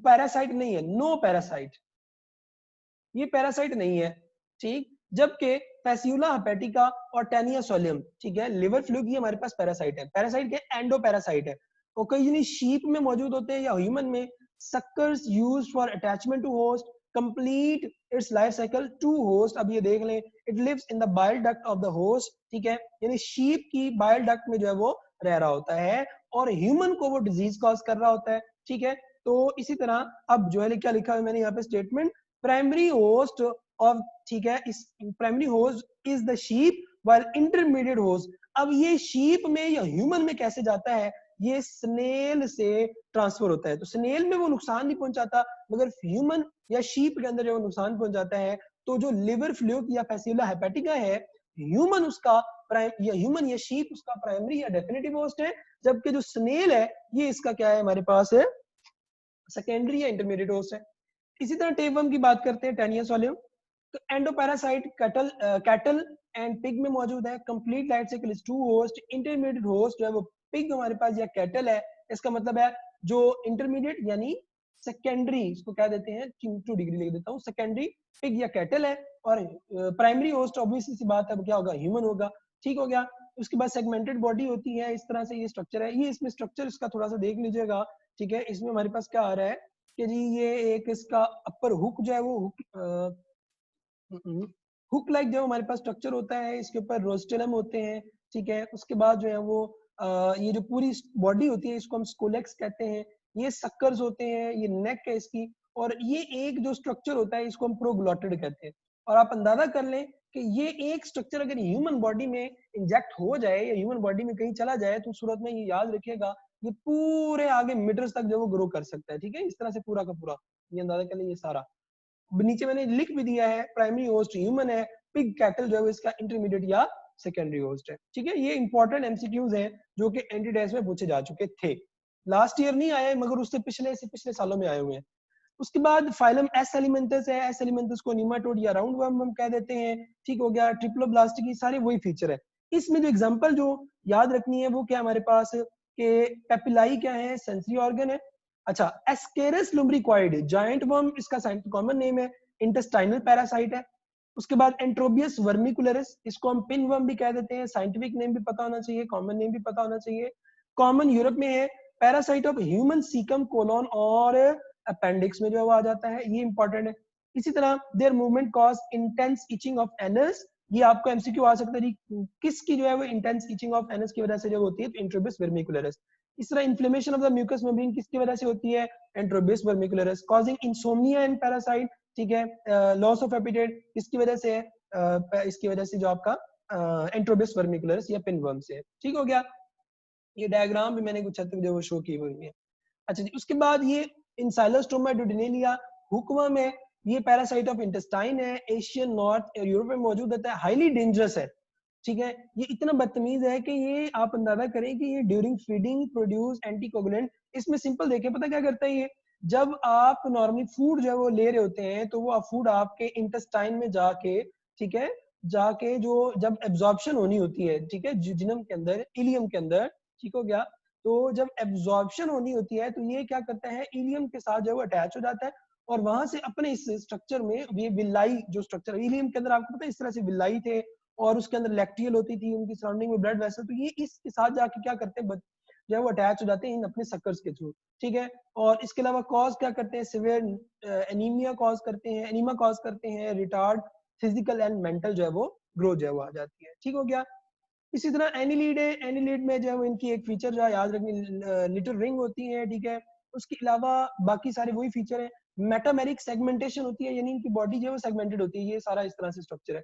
पैरासाइट नहीं है, नो पैरासाइट, ये पैरासाइट नहीं है, ठीक। जबकि पैसियोला हेपेटिका और टेनिया सोलियम, ठीक है, लिवर फ्लू की हमारे पास पैरासाइट है, पैरासाइट के एंडो पैरासाइट है, ओकेजनली शीप में मौजूद होते हैं या ह्यूमन में। Suckers used for attachment to host, complete its life cycle two host, अब ये देख लें, it lives in the bile duct of the host, ठीक है, यानी शीप की बाइल डक्ट में जो है वो रह रहा होता है, और ह्यूमन को वो डिजीज कॉज कर रहा होता है, ठीक है। तो इसी तरह अब जो है क्या लिखा है मैंने यहाँ पे स्टेटमेंट, प्राइमरी होस्ट ऑफ, ठीक है, इस primary host is the sheep while intermediate host, अब ये शीप में या ह्यूमन में कैसे जाता है, ये स्नेल से ट्रांसफर होता है, तो स्नेल में वो नुकसान नहीं पहुंचाता, मगर ह्यूमन या शीप के अंदर जो नुकसान पहुंचाता है। तो जो लिवर फ्लूक या पैसियोला हेपेटिका है, ह्यूमन उसका या ह्यूमन या शीप उसका प्राइमरी या डेफिनेटिव होस्ट है, जबकि जो स्नेल है ये इसका क्या है, हमारे पास है सेकेंडरी या इंटरमीडिएट होस्ट है। इसी तरह टेपवर्म की बात करते हैं, टेनिया सोलियम, तो एंडोपैरासाइट कैटल एंड पिग में मौजूद है, complete life cycle is two host, intermediate host जो है वो पिग हमारे पास या कैटल है, इसका मतलब है जो इंटरमीडिएट यानी सेकेंडरी, इसको क्या देते हैं, 2 डिग्री लिख देता हूँ, सेकेंडरी पिग या कैटल है, और प्राइमरी होस्ट ऑब्वियसली सी बात है क्या होगा, ह्यूमन होगा, ठीक हो गया। उसके बाद सेगमेंटेड बॉडी होती है, इस तरह से ये स्ट्रक्चर है, ये इसमें स्ट्रक्चर इसका थोड़ा सा देख लीजिएगा, ठीक है। इसमें हमारे पास क्या आ रहा है कि जी ये एक इसका अपर हुक जो है वो हुक लाइक जो हमारे पास स्ट्रक्चर होता है, इसके ऊपर रोस्टेलम होते हैं, ठीक है। उसके बाद जो है वो ये जो पूरी बॉडी होती है इसको हम स्कोलेक्स कहते हैं, ये सक्कर्स होते हैं, ये नेक है इसकी, और ये एक जो स्ट्रक्चर होता है इसको हम प्रोग्लॉटिड कहते हैं। और आप अंदाजा कर लें कि ये एक स्ट्रक्चर अगर ह्यूमन बॉडी में इंजेक्ट हो जाए या ह्यूमन बॉडी में कहीं चला जाए, तो सूरत में ये याद रखिएगा ये पूरे आगे मीटर्स तक जो वो ग्रो कर सकता है, ठीक है, इस तरह से पूरा का पूरा, ये अंदाजा कर लें। ये सारा नीचे मैंने लिख भी दिया है, प्राइमरी होस्ट ह्यूमन है, पिग कैटल जो है इसका इंटरमीडिएट या सेकेंडरी होस्ट है, ठीक है। ये इंपॉर्टेंट एमसीक्यूज हैं जो कि एंटी टेस्ट में पूछे जा चुके थे, लास्ट ईयर नहीं आए मगर उससे पिछले सालों में आए हुए हैं। उसके बाद फाइलम एस एलिमेंटस है, एस एलिमेंटस को निमाटोड या राउंड वर्म हम कह देते हैं, ठीक हो गया। ट्रिप्लोब्लास्ट की सारे वही फीचर है। इसमें जो एग्जांपल जो याद रखनी है वो क्या हमारे पास के पेपिलाई क्या है, सेंसरी ऑर्गन है। अच्छा, एस्केरस लुम्ब्रिक्वाइड जायंट वर्म इसका कॉमन नेम है, इंटेस्टाइनल पैरासाइट है। उसके बाद एंट्रोबियस वर्मिकुलरिस, इसको हम पिन वर्म भी कह देते हैं, साइंटिफिक नेम भी पता होना चाहिए, कॉमन नेम भी पता होना चाहिए। कॉमन यूरोप में है, parasite of human caecum colon और अपेंडिक्स में जो आ जाता है, ये इंपॉर्टेंट है। इसी तरह there movement cause intense etching of anus ये आपको एमसीक्यू आ सकता है, किसकी जो है वो इंटेंस इचिंग ऑफ एनस की वजह से जो होती है, तो इंट्रोबिस वर्मिकुलरिस। इस तरह inflammation of the mucous membrane किसकी वजह से होती है, Enterobius vermicularis, causing insomnia and parasite, ठीक है, लॉस ऑफ एपेटाइट किसकी वजह से है, इसकी वजह से जो आपका एंट्रोबिस वर्मिकुलरिस या पिनवर्म से है। ठीक हो गया, ये डायग्राम भी मैंने कुछ हद तक जो शो की हुई है। अच्छा जी, उसके बाद ये इंसाइलोस्टोमा डुडेनेलिया हुक्मा में ये पैरासाइट ऑफ इंटेस्टाइन है, एशियन नॉर्थ यूरोप में मौजूद रहता है, हाईली डेंजरस है, ठीक है। ये इतना बदतमीज है कि ये आप अंदाजा करें कि ये ड्यूरिंग फीडिंग प्रोड्यूस एंटीकोगुलेंट। इसमें सिंपल देखें, पता क्या करता है ये, जब आप नॉर्मली फूड जो है वो ले रहे होते हैं, तो वो फूड आपके इंटेस्टाइन में जाके, ठीक है, जाके जो जब एब्जॉर्प्शन होनी होती है, ठीक है, जिनम के अंदर, इलियम के अंदर, ठीक हो गया, तो जब एब्जॉर्प्शन होनी होती है तो ये क्या करता है, इलियम के साथ जो है वो अटैच हो जाता है, और वहां से अपने इस स्ट्रक्चर में ये विलाई जो स्ट्रक्चर इलियम के अंदर, आपको पता है इस तरह से विलाई थे, और उसके अंदर लैक्टियल होती थी, उनकी सराउंडिंग में ब्लड वेसल, तो ये इसके साथ जाके क्या करते हैं, जो है वो अटैच हो जाते हैं इन अपने सक्कर्स के थ्रू, ठीक है। और इसके अलावा कॉज क्या करते हैं, सिवियर एनीमिया कॉज करते हैं, एनीमा कॉज करते हैं, रिटार्ड फिजिकल एंड मेंटल जो है वो ग्रोथ जो है वो आ जाती है। ठीक हो गया। इसी तरह एनिलीड है, एनिलीड में जो है वो इनकी एक फीचर जो है याद रखनी, लिटिल रिंग होती है, ठीक है। उसके अलावा बाकी सारे वही फीचर है, मेटामेरिक सेगमेंटेशन होती है, यानी इनकी बॉडी जो है वो सेगमेंटेड होती है, ये सारा इस तरह से स्ट्रक्चर है।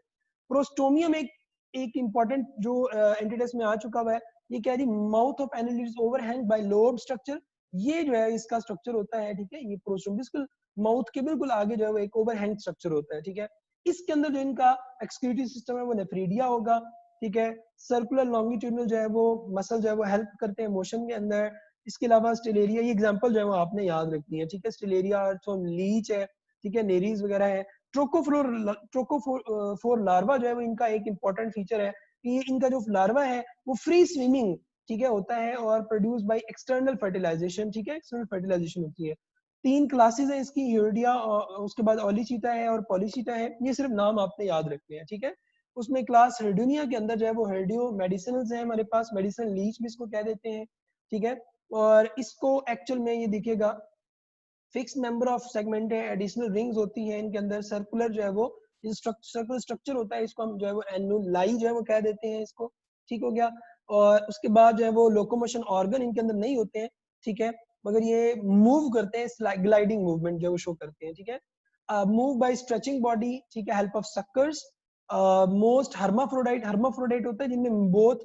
प्रोस्टोमियम एक इंपॉर्टेंट जो एंटिडेस में आ चुका हुआ है, ये कह रही mouth of annelid overhang by lobe structure, ये जो है इसका स्ट्रक्चर होता है, ठीक है। ये प्रोस्टोम बिल्कुल माउथ के बिल्कुल आगे जो है वो एक ओवरहैंग स्ट्रक्चर होता है, ठीक है। इसके अंदर जो इनका एक्सक्रीटरी सिस्टम है वो नेफ्रीडिया होगा, ठीक है। सर्कुलर लॉन्गिट्यूडनल जो है वो मसल जो है वो हेल्प करते हैं मोशन के अंदर। इसके अलावा स्टेलेरिया, ये एग्जांपल जो है वो आपने याद रखनी है, ठीक है। स्टेलेरिया, अर्थवर्म, लीच है, ठीक है, नेरीज वगैरह है। ट्रोकोफोर लार्वा जो है वो इनका एक इंपॉर्टेंट फीचर है कि इनका जो लार्वा है वो फ्री स्विमिंग, ठीक है, होता है, और प्रोड्यूस बाय एक्सटर्नल फर्टिलाइजेशन, ठीक है, एक्सटर्नल फर्टिलाइजेशन होती है। 3 क्लासेस है इसकी, यूरिडिया, उसके बाद ओलिचीटा है और पॉलीचीटा है, ये सिर्फ नाम आपने याद रखने हैं, ठीक है। उसमें क्लास हर्डुनिया के अंदर जो है वो हर्डियो मेडिसिनल्स है हमारे पास, मेडिसिनल लीच भी इसको कह देते हैं, ठीक है। और इसको एक्चुअल में ये दिखेगा फिक्स नंबर ऑफ सेगमेंट है, एडिशनल रिंग्स होती है इनके अंदर, सर्कुलर जो है वो सर्कुलर स्ट्रक्चर होता है, इसको हम जो है वो एनुलाई जो है वो कह देते हैं इसको। ठीक हो गया। और उसके बाद जो है वो लोकोमोशन ऑर्गन इनके अंदर नहीं होते हैं, ठीक है, मगर ये मूव करते हैं, ग्लाइडिंग मूवमेंट जो है वो शो करते हैं, ठीक है। मूव बाय स्ट्रेचिंग बॉडी, ठीक है, help of suckers. Most hermaphrodite होता है जिनमें बोथ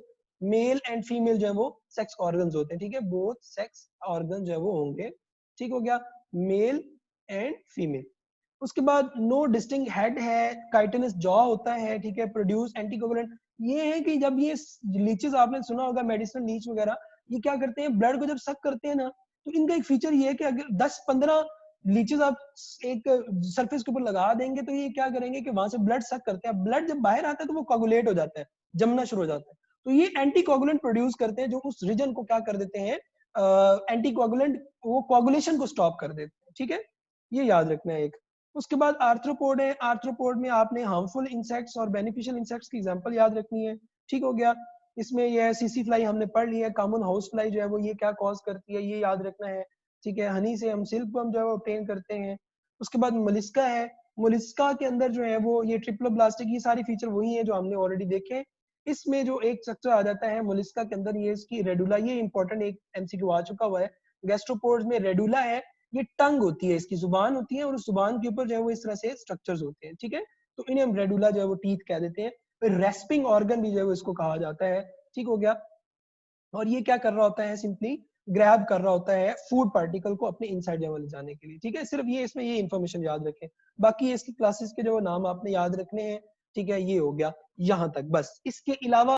मेल एंड फीमेल जो है वो सेक्स ऑर्गन्स होते हैं, ठीक है, बोथ सेक्स ऑर्गन जो है वो होंगे। ठीक हो गया, मेल एंड फीमेल। उसके बाद नो डिस्टिंक्ट हेड है, काइटिनस जॉ होता है, ठीक है, प्रोड्यूस एंटीकोगुलेंट। ये है कि जब ये लीचेस आपने सुना होगा मेडिसिनल लीच वगैरह, ये क्या करते हैं, ब्लड को जब सक करते हैं ना, तो इनका एक फीचर ये है कि अगर 10-15 लीचेस आप एक सरफेस के ऊपर लगा देंगे तो ये क्या करेंगे कि वहां से ब्लड सक करते हैं, ब्लड जब बाहर आता है तो वो कोगुलेट हो जाता है, जमना शुरू हो जाता है, तो ये एंटीकोगुलेंट प्रोड्यूस करते हैं जो उस रीजन को क्या कर देते हैं, एंटीकोगुलेंट, वो कोगुलेशन को स्टॉप कर देते हैं, ठीक है, ये याद रखना है एक। उसके बाद आर्थ्रोपोड है, आर्थ्रोपोड में आपने हार्मफुल इंसेक्ट्स और बेनिफिशियल इंसेक्ट्स की एग्जांपल याद रखनी है। ठीक हो गया। इसमें ये सीसी फ्लाई हमने पढ़ लिया है, कॉमन हाउस फ्लाई जो है वो ये क्या कॉज करती है ये याद रखना है, ठीक है। हनी से हम सिल्क वर्म जो है वो ऑब्टेन करते हैं। उसके बाद मोलिस्का है, मोलिस्का के अंदर जो है वो ये ट्रिप्लोब्लास्टिक, ये सारी फीचर वही है जो हमने ऑलरेडी देखे। इसमें जो एक स्ट्रक्चर आ जाता है मोलिस्का के अंदर, ये इसकी रेडुला, ये इंपॉर्टेंट एक एमसीक्यू आ चुका हुआ है। गैस्ट्रोपोड्स में रेडुला है, ये टंग होती है, इसकी जुबान होती है, और उस जुबान के ऊपर जो है वो इस तरह से स्ट्रक्चर्स होते हैं, ठीक है, तो इन्हें हम रेडुला जो है वो टीथ कह देते हैं। फिर रेस्पिंग ऑर्गन भी जो है वो इसको कहा जाता है। ठीक हो गया। और ये क्या कर रहा होता है, सिंपली ग्रैब कर रहा होता है फूड पार्टिकल को अपने इनसाइड जो है ले जाने के लिए, ठीक है। सिर्फ ये इसमें ये इन्फॉर्मेशन याद रखें, बाकी इसकी क्लासेस के जो नाम आपने याद रखने हैं, ठीक है, ये हो गया यहाँ तक बस। इसके अलावा